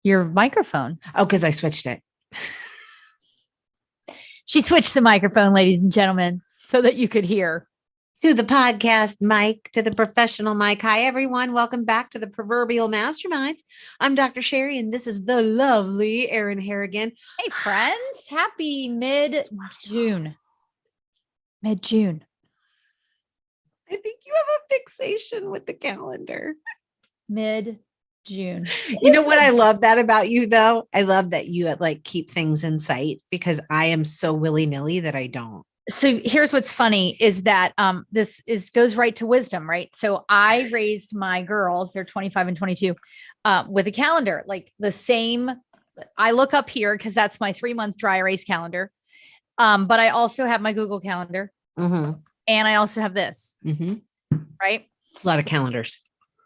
Your microphone. Oh, because I switched it. She switched the microphone, ladies and gentlemen, so that you could hear. To the podcast mic, to the professional mic. Hi, everyone. Welcome back to the Proverbial Masterminds. I'm Dr. Sherry, and this is the lovely Erin Harrigan. Hey, friends. Happy mid-June. Mid-June. I think you have a fixation with the calendar. Mid-June. You know what I love that about you, though? I love that you keep things in sight, because I am so willy-nilly that I don't. So here's what's funny is that this goes right to wisdom, right? So I raised my girls, they're 25 and 22, with a calendar, like the same. I look up here because that's my 3-month dry erase calendar. But I also have my Google calendar, and I also have this, right? A lot of calendars.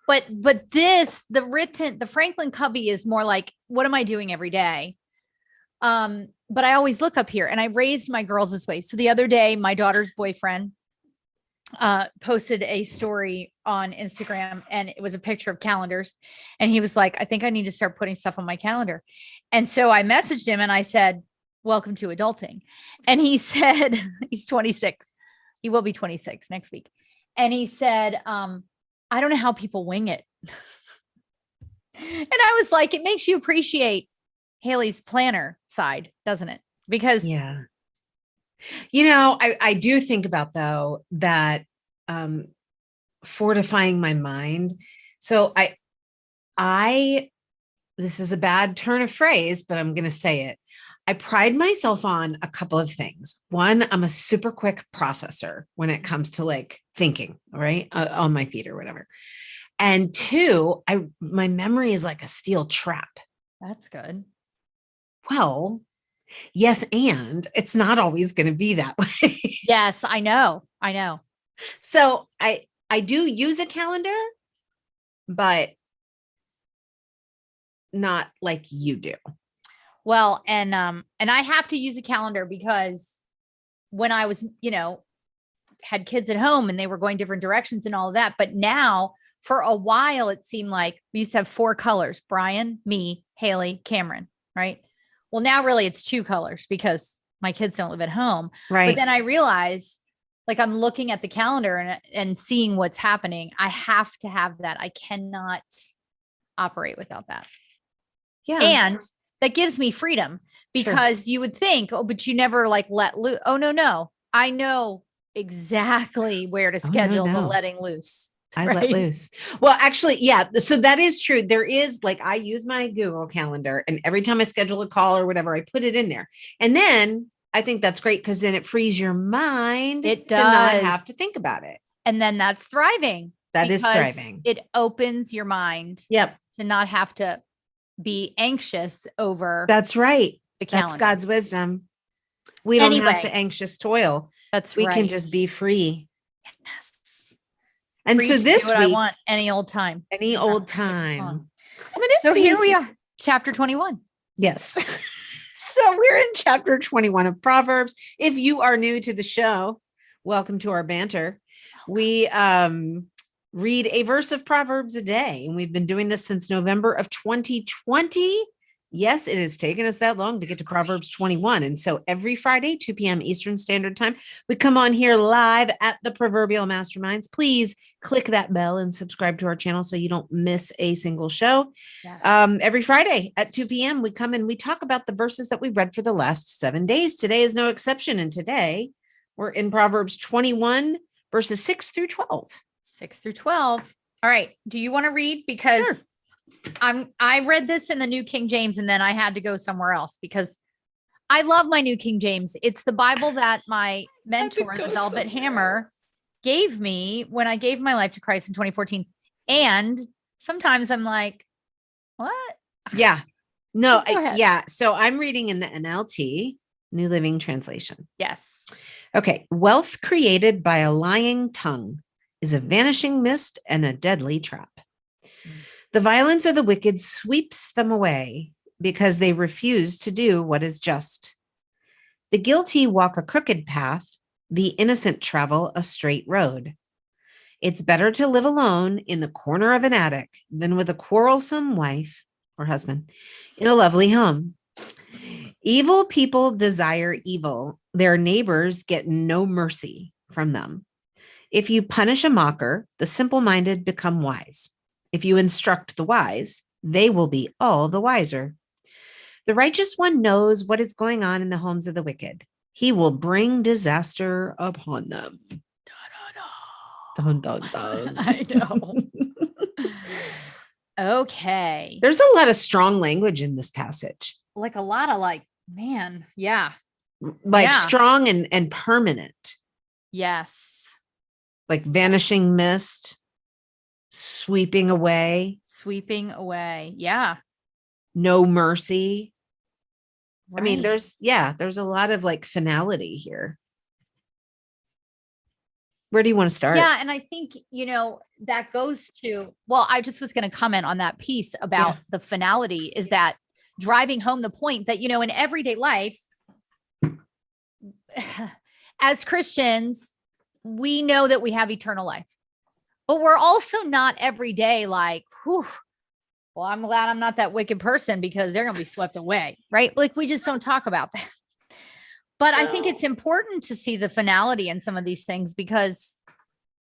But the Franklin Covey is more like, what am I doing every day? But I always look up here, and I raised my girls this way. So the other day, my daughter's boyfriend posted a story on Instagram, and it was a picture of calendars. And he was like, I think I need to start putting stuff on my calendar. And so I messaged him and I said, welcome to adulting. And he said, he's 26. He will be 26 next week. And he said, I don't know how people wing it. And I was like, it makes you appreciate Haley's planner side, doesn't it? Because yeah, you know, I do think about, though, that fortifying my mind. So this is a bad turn of phrase, but I'm going to say it. I pride myself on a couple of things. One, I'm a super quick processor when it comes to thinking, right? On my feet or whatever. And two, my memory is like a steel trap. That's good. Well, yes, and it's not always going to be that way. Yes, I know. So I do use a calendar, but not like you do. Well, and I have to use a calendar because when I was, had kids at home and they were going different directions and all of that. But now for a while, it seemed like we used to have 4 colors: Brian, me, Haley, Cameron, right? Well, now really it's 2 colors because my kids don't live at home. Right. But then I realized, I'm looking at the calendar and seeing what's happening. I have to have that. I cannot operate without that. Yeah. And that gives me freedom, because you would think, oh, but you never let loose. Oh, no. I know exactly where to schedule the letting loose. I let loose. Well, actually, yeah. So that is true. There is I use my Google calendar, and every time I schedule a call or whatever, I put it in there. And then I think that's great, because then it frees your mind to not have to think about it. And then that's thriving. That is thriving. It opens your mind. Yep. To not have to be anxious over. That's right. The calendar. That's God's wisdom. We don't have to anxious toil. We can just be free. Yes. And free so this week, I want any old time. So here we are, chapter 21. Yes. So we're in chapter 21 of Proverbs. If you are new to the show, welcome to our banter. We read a verse of Proverbs a day, and we've been doing this since November of 2020. Yes, it has taken us that long to get to Proverbs 21. And so every Friday, 2 p.m. Eastern Standard Time, we come on here live at the Proverbial Masterminds. Please click that bell and subscribe to our channel so you don't miss a single show. Yes. Every Friday at 2 p.m., we come and we talk about the verses that we've read for the last 7 days. Today is no exception. And today we're in Proverbs 21, verses 6 through 12. 6 through 12. All right. Do you want to read? Because sure. I read this in the New King James, and then I had to go somewhere else because I love my New King James. It's the Bible that my mentor, the Velvet Hammer, gave me when I gave my life to Christ in 2014. And sometimes I'm like, what? Yeah. No. Yeah. So I'm reading in the NLT, New Living Translation. Yes. Okay. Wealth created by a lying tongue is a vanishing mist and a deadly trap. The violence of the wicked sweeps them away because they refuse to do what is just. The guilty walk a crooked path, the innocent travel a straight road. It's better to live alone in the corner of an attic than with a quarrelsome wife or husband in a lovely home. Evil people desire evil. Their neighbors get no mercy from them. If you punish a mocker, the simple-minded become wise. If you instruct the wise, they will be all the wiser. The righteous one knows what is going on in the homes of the wicked. He will bring disaster upon them. Dun, dun, dun. I know. Okay. There's a lot of strong language in this passage. Like a lot of like, man, yeah. Like Yeah. strong and permanent. Yes. Like vanishing mist, sweeping away, Sweeping away. Yeah. no mercy. I mean, Right. there's a lot of like finality here. Where do you want to start? Yeah. And I think, that goes to, well, I just was going to comment on that piece about the finality is that driving home the point that, in everyday life, as Christians, we know that we have eternal life, but we're also not every day like, whew, well, I'm glad I'm not that wicked person because they're going to be swept away. Right. Like we just don't talk about that. But I think it's important to see the finality in some of these things because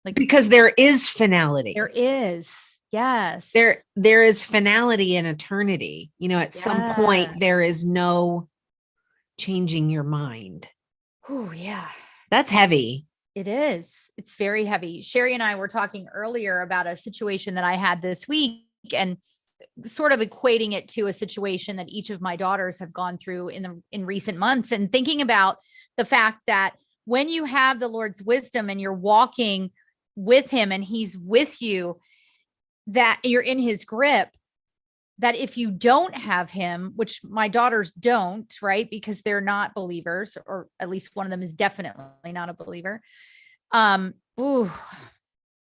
there is finality. there is. Yes. There is finality in eternity. At some point Yes. there is no changing your mind. Oh, yeah. That's heavy. It is. It's very heavy. Sherry and I were talking earlier about a situation that I had this week and sort of equating it to a situation that each of my daughters have gone through in recent months and thinking about the fact that when you have the Lord's wisdom and you're walking with him and he's with you, that you're in his grip, that if you don't have him, which my daughters don't, right? Because they're not believers, or at least one of them is definitely not a believer. Even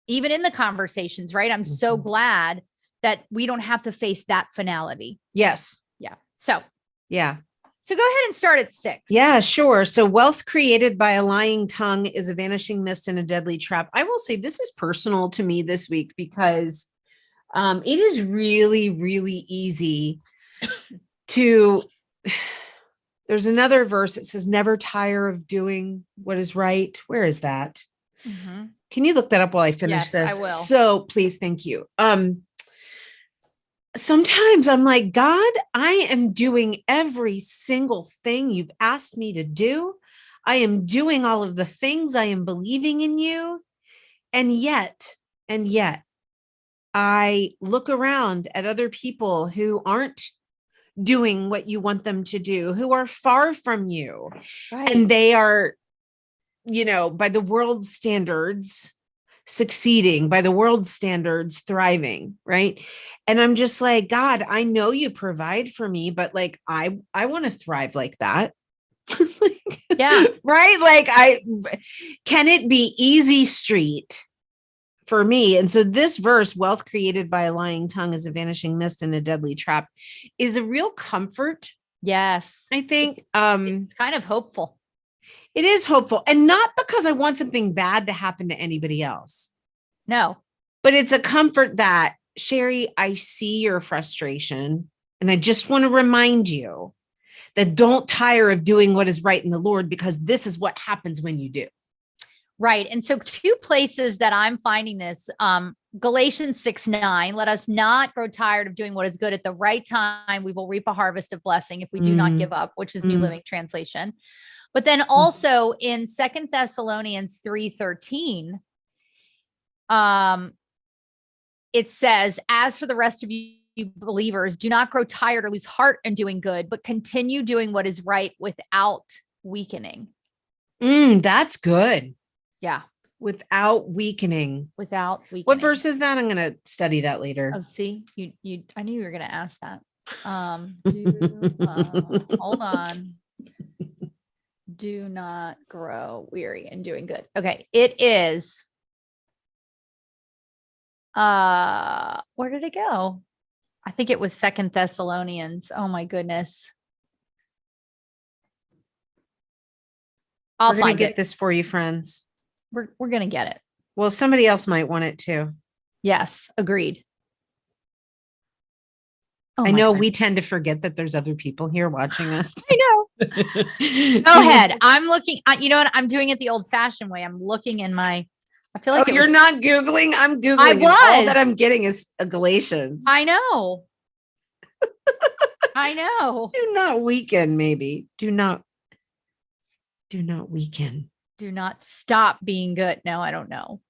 in the conversations, right? I'm so glad that we don't have to face that finality. Yes. Yeah. So go ahead and start at 6. Yeah, sure. So wealth created by a lying tongue is a vanishing mist and a deadly trap. I will say this is personal to me this week because it is really, really easy to, there's another verse that says, never tire of doing what is right. Where is that? Mm-hmm. Can you look that up while I finish this? I will. So please, thank you. Sometimes I'm like, God, I am doing every single thing you've asked me to do. I am doing all of the things. I am believing in you. And yet, I look around at other people who aren't doing what you want them to do, who are far from you. Right. And they are, by the world's standards, succeeding, by the world's standards, thriving. Right. And I'm just like, God, I know you provide for me, but like, I want to thrive like that. Yeah. Right. Like can it be easy street for me? And so this verse, wealth created by a lying tongue is a vanishing mist and a deadly trap, is a real comfort. Yes. I think it's kind of hopeful. It is hopeful, and not because I want something bad to happen to anybody else. No, but it's a comfort that, Sherry, I see your frustration, and I just want to remind you that don't tire of doing what is right in the Lord, because this is what happens when you do. Right. And so 2 places that I'm finding this, Galatians 6:9, let us not grow tired of doing what is good. At the right time, we will reap a harvest of blessing if we do not give up, which is New Living Translation. But then also in 2 Thessalonians 3:13, it says, as for the rest of you believers, do not grow tired or lose heart in doing good, but continue doing what is right without weakening. That's good. Yeah. Without wekening. Without weakening. What verse is that? I'm going to study that later. Oh, see, I knew you were going to ask that. Hold on. Do not grow weary in doing good. Okay. It is, where did it go? I think it was 2 Thessalonians. Oh my goodness. We're going to get this for you, friends. We're going to get it. Well, somebody else might want it too. Yes. Agreed. Oh I my know God. we tend to forget that there's other people here watching us. I know. Go ahead. I'm looking. You know what? I'm doing it the old-fashioned way. I'm looking in my. I feel like Oh, you're not Googling? I'm Googling. And all that was. I'm getting is Galatians. I know. I know. Do not weaken, maybe. Do not weaken. Do not stop being good. No, I don't know.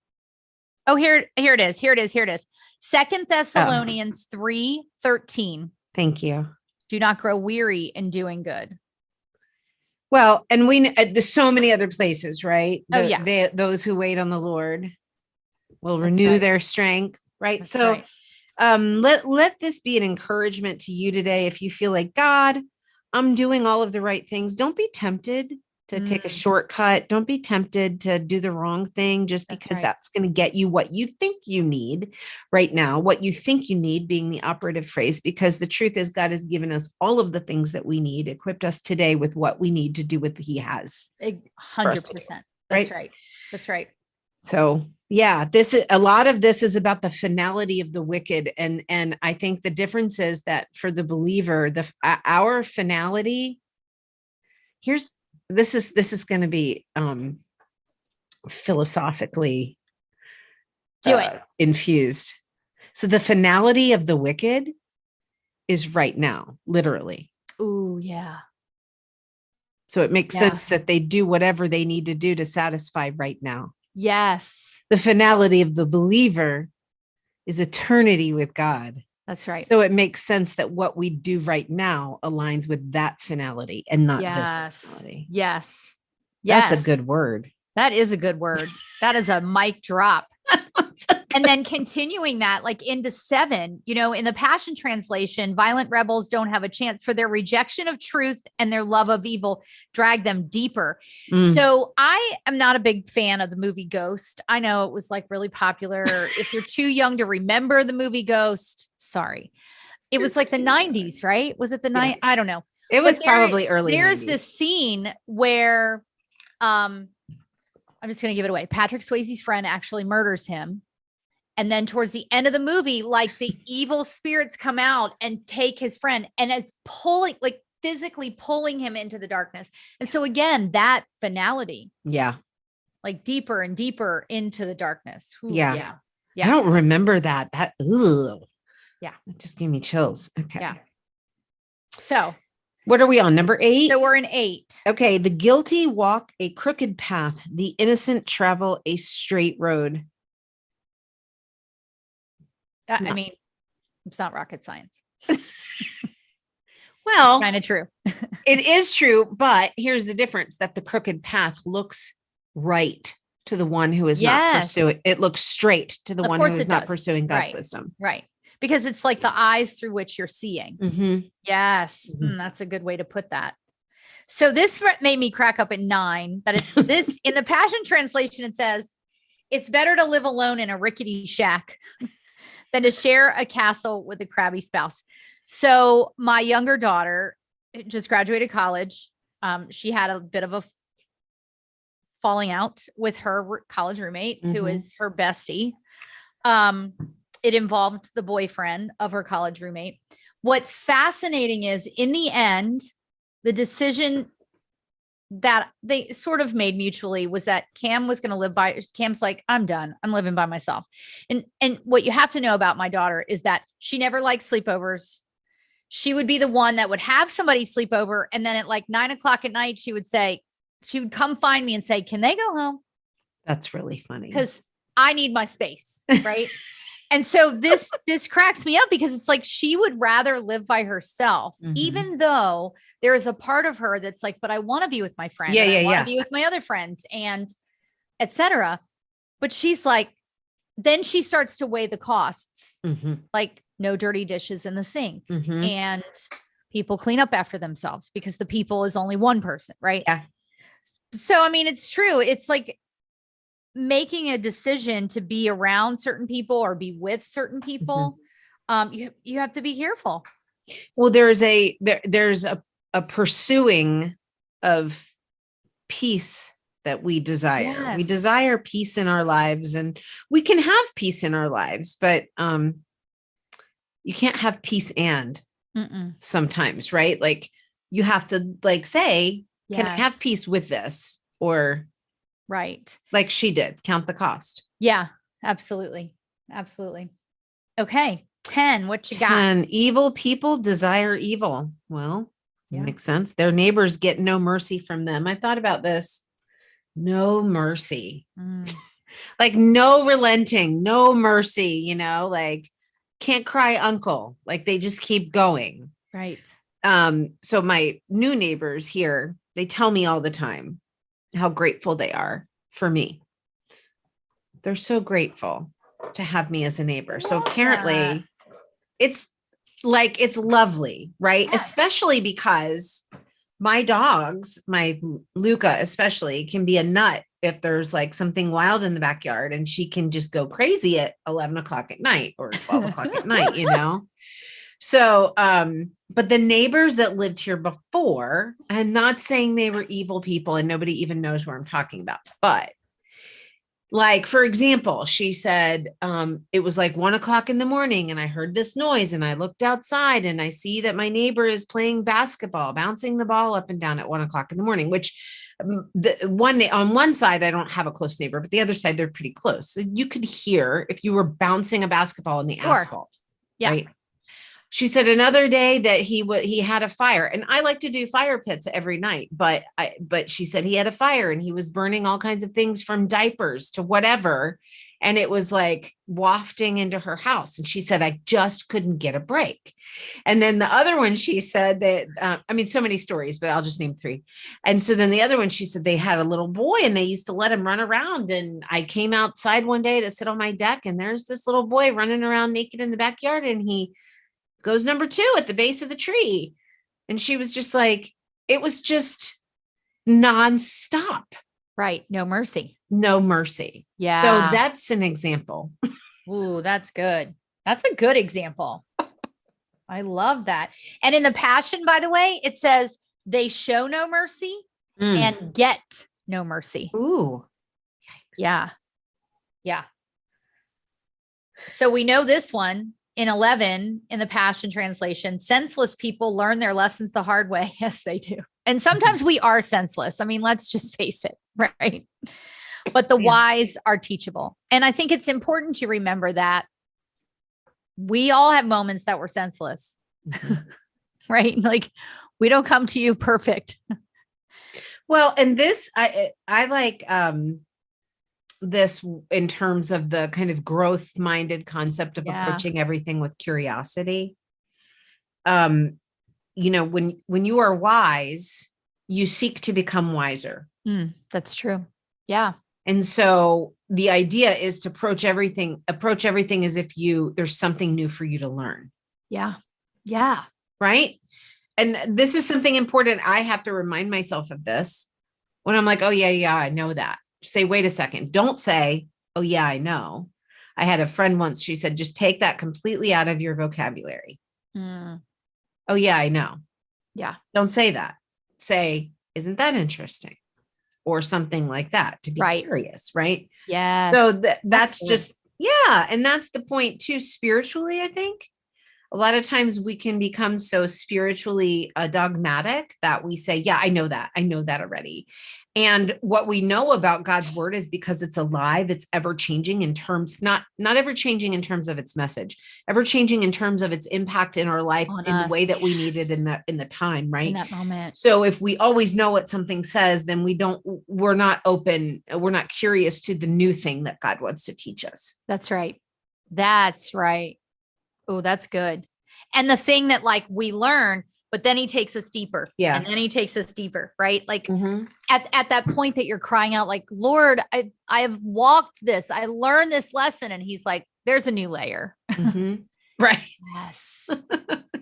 Oh, here it is. Here it is. Here it is. 2 Thessalonians 3:13. Thank you. Do not grow weary in doing good. Well, and there's so many other places, right? Oh, yeah. Those who wait on the Lord will That's renew right. their strength, right? That's So right. let this be an encouragement to you today. If you feel like, God, I'm doing all of the right things, don't be tempted to take a shortcut. Don't be tempted to do the wrong thing just because that's going to get you what you think you need right now, what you think you need being the operative phrase, because the truth is God has given us all of the things that we need, equipped us today with what we need to do what he has. 100%. That's right. That's right. So yeah, a lot of this is about the finality of the wicked. And I think the difference is that for the believer, our finality, this is going to be philosophically infused. So the finality of the wicked is right now, literally. Ooh, yeah. So it makes sense that they do whatever they need to do to satisfy right now. Yes. The finality of the believer is eternity with God. That's right. So it makes sense that what we do right now aligns with that finality and not this finality. Yes. That's a good word. That is a good word. That is a mic drop. And then continuing that, like into 7, in the Passion Translation, violent rebels don't have a chance, for their rejection of truth and their love of evil drag them deeper. So I am not a big fan of the movie Ghost. I know it was like really popular. If you're too young to remember the movie Ghost, sorry. It was like the 90s, right? Was it the 90s? I don't know. It was probably early. There's this scene where, I'm just going to give it away. Patrick Swayze's friend actually murders him. And then towards the end of the movie, like the evil spirits come out and take his friend, and it's physically pulling him into the darkness. And so again, that finality. Yeah. Like deeper and deeper into the darkness. Ooh, yeah. I don't remember that. Yeah. It just gave me chills. Okay. Yeah. So what are we on? Number 8? So we're in 8. Okay. The guilty walk a crooked path. The innocent travel a straight road. I mean, it's not rocket science. Well, kind of true. It is true, but here's the difference: that the crooked path looks right to the one who is not pursuing. It looks straight to the one who is not pursuing God's wisdom. Right. Because it's like the eyes through which you're seeing. Mm-hmm. Yes. Mm-hmm. That's a good way to put that. So this made me crack up at 9. That it's this in the Passion Translation, it says, it's better to live alone in a rickety shack than to share a castle with a crabby spouse. So my younger daughter just graduated college. She had a bit of a falling out with her college roommate, who is her bestie. It involved the boyfriend of her college roommate. What's fascinating is, in the end, the decision that they sort of made mutually was that Cam was going to live by. Cam's like, I'm done. I'm living by myself. And what you have to know about my daughter is that she never liked sleepovers. She would be the one that would have somebody sleep over. And then at like 9:00 at night, she would come find me and say, can they go home? That's really funny. Because I need my space. Right. And so this cracks me up, because it's like she would rather live by herself, even though there is a part of her that's like, but I want to be with my friends. I want to be with my other friends, and etc. But she's like, then she starts to weigh the costs, like no dirty dishes in the sink, and people clean up after themselves, because the people is only one person, right? Yeah. So, I mean, it's true. It's like making a decision to be around certain people or be with certain people. You have to be careful. Well, there's a pursuing of peace that we desire. Yes. We desire peace in our lives, and we can have peace in our lives, but you can't have peace and Mm-mm. sometimes, right? Like you have to like say, can I have Yes. peace with this? Or Right. like she did, count the cost. Yeah, absolutely. Absolutely. Okay. 10. What you got? 10, evil people desire evil. Well, Yeah. makes sense. Their neighbors get no mercy from them. I thought about this. No mercy. Mm, Like no relenting, no mercy, like can't cry uncle. Like they just keep going. right. So my new neighbors here, they tell me all the time how grateful they are for me. They're so grateful to have me as a neighbor. So Love apparently that. it's like it's lovely, right? Yes. Especially because my dogs, my Luca especially, can be a nut if there's like something wild in the backyard, and she can just go crazy at 11 o'clock at night or 12 o'clock at night. So, but the neighbors that lived here before, I'm not saying they were evil people and nobody even knows where I'm talking about, but like, for example, she said, it was like 1 o'clock in the morning and I heard this noise and I looked outside and I see that my neighbor is playing basketball, bouncing the ball up and down at 1 o'clock in the morning, which the one on one side, I don't have a close neighbor, but the other side, they're pretty close. So you could hear if you were bouncing a basketball in the Sure. asphalt. Yeah. Right. She said another day that he had a fire, and I like to do fire pits every night, but she said he had a fire and he was burning all kinds of things from diapers to whatever. And it was like wafting into her house. And she said, I just couldn't get a break. And then the other one, she said that, so many stories, but I'll just name 3. And so then the other one, she said they had a little boy and they used to let him run around. And I came outside one day to sit on my deck and there's this little boy running around naked in the backyard. And he goes number 2 at the base of the tree. And she was just like, it was just nonstop. Right. No mercy. No mercy. Yeah. So that's an example. Ooh, that's good. That's a good example. I love that. And in the Passion, by the way, it says they show no mercy and get no mercy. Ooh. Yikes. Yeah. Yeah. So we know this one in 11 in the Passion Translation, senseless people learn their lessons the hard way. Yes, they do. And sometimes we are senseless. I mean, let's just face it, right? But the wise are teachable. And I think it's important to remember that we all have moments that we're senseless, right? Like we don't come to you perfect. Well, and this, I like, this in terms of the kind of growth minded concept of approaching everything with curiosity. When you are wise, you seek to become wiser. That's true. Yeah. And so the idea is to approach everything as if there's something new for you to learn. Yeah. Yeah. Right. And this is something important. I have to remind myself of this when I'm like, oh yeah, I know that. Say, wait a second. Don't say, oh yeah, I know. I had a friend once, she said, just take that completely out of your vocabulary. Oh yeah, I know. Yeah. Don't say that. Say, isn't that interesting? Or something like that, to be curious. Right. Yeah. So that's just, yeah. And that's the point too, spiritually, I think. A lot of times we can become so spiritually dogmatic that we say, yeah, I know that already. And what we know about God's word is because it's alive, it's ever changing in terms, not ever changing in terms of its message, ever changing in terms of its impact in our life in the way that we need it in the time, right? In that moment. So if we always know what something says, then we're not open, we're not curious to the new thing that God wants to teach us. That's right. That's right. Oh, that's good. And the thing that like we learn, but then he takes us deeper. Yeah. And then he takes us deeper, right? Like at that point that you're crying out like, Lord, I've walked this, I learned this lesson. And he's like, there's a new layer. Right.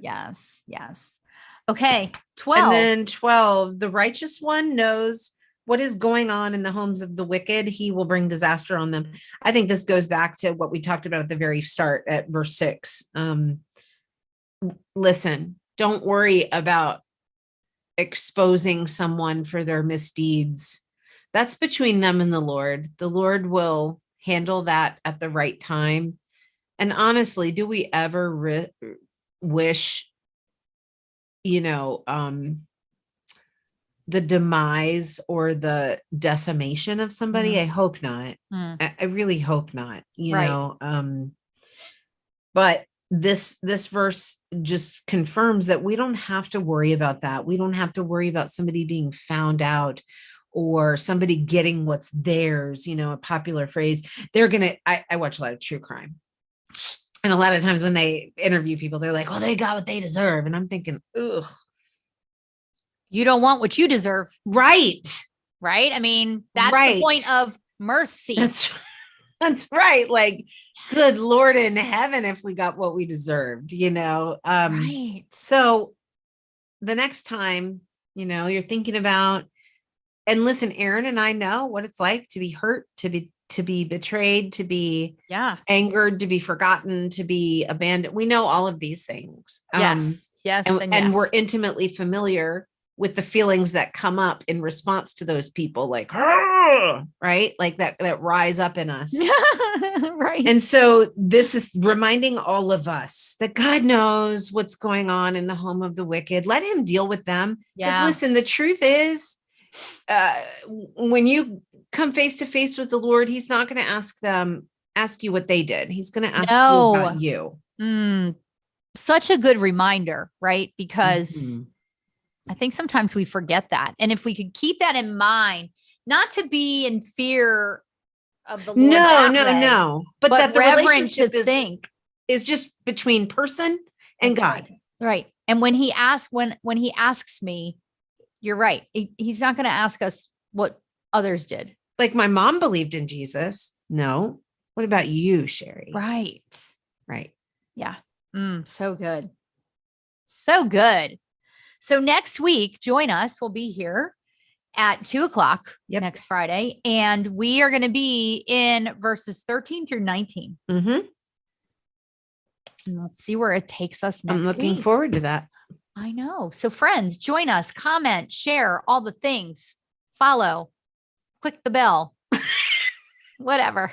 Yes. Yes. Okay. 12. And then 12, the righteous one knows what is going on in the homes of the wicked. He will bring disaster on them. I think this goes back to what we talked about at the very start at verse 6. Listen, don't worry about exposing someone for their misdeeds. That's between them and the Lord. The Lord will handle that at the right time. And honestly, do we ever wish you know, the demise or the decimation of somebody. I hope not. Mm. I really hope not, Right. but this verse just confirms that we don't have to worry about that. We don't have to worry about somebody being found out or somebody getting what's theirs, a popular phrase. I watch a lot of true crime. And a lot of times when they interview people, they're like, oh, they got what they deserve. And I'm thinking, ugh. You don't want what you deserve. Right. Right. I mean, that's the point of mercy. That's right. Like, good Lord in heaven, if we got what we deserved, Right. So the next time, you're thinking about, and listen, Aaron and I know what it's like to be hurt, to be betrayed, to be angered, to be forgotten, to be abandoned. We know all of these things. Yes. And we're intimately familiar with the feelings that come up in response to those people, like, right? Like that rise up in us. Right. And so this is reminding all of us that God knows what's going on in the home of the wicked. Let him deal with them. Because listen, the truth is, when you come face to face with the Lord, he's not going to ask you what they did. He's going to ask you about you. Such a good reminder, right? Because I think sometimes we forget that. And if we could keep that in mind, not to be in fear of the Lord. No. But that the relationship is just between person and God. Right. And when he asks me, you're right. He's not going to ask us what others did. Like my mom believed in Jesus. No. What about you, Sherry? Right. Yeah. So good. So good. So next week, join us. We'll be here at 2:00 next Friday. And we are going to be in verses 13 through 19. And let's see where it takes us next I'm looking week. forward to that. I know. So friends, join us, comment, share all the things, follow, click the bell, whatever.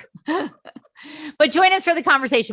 But join us for the conversation.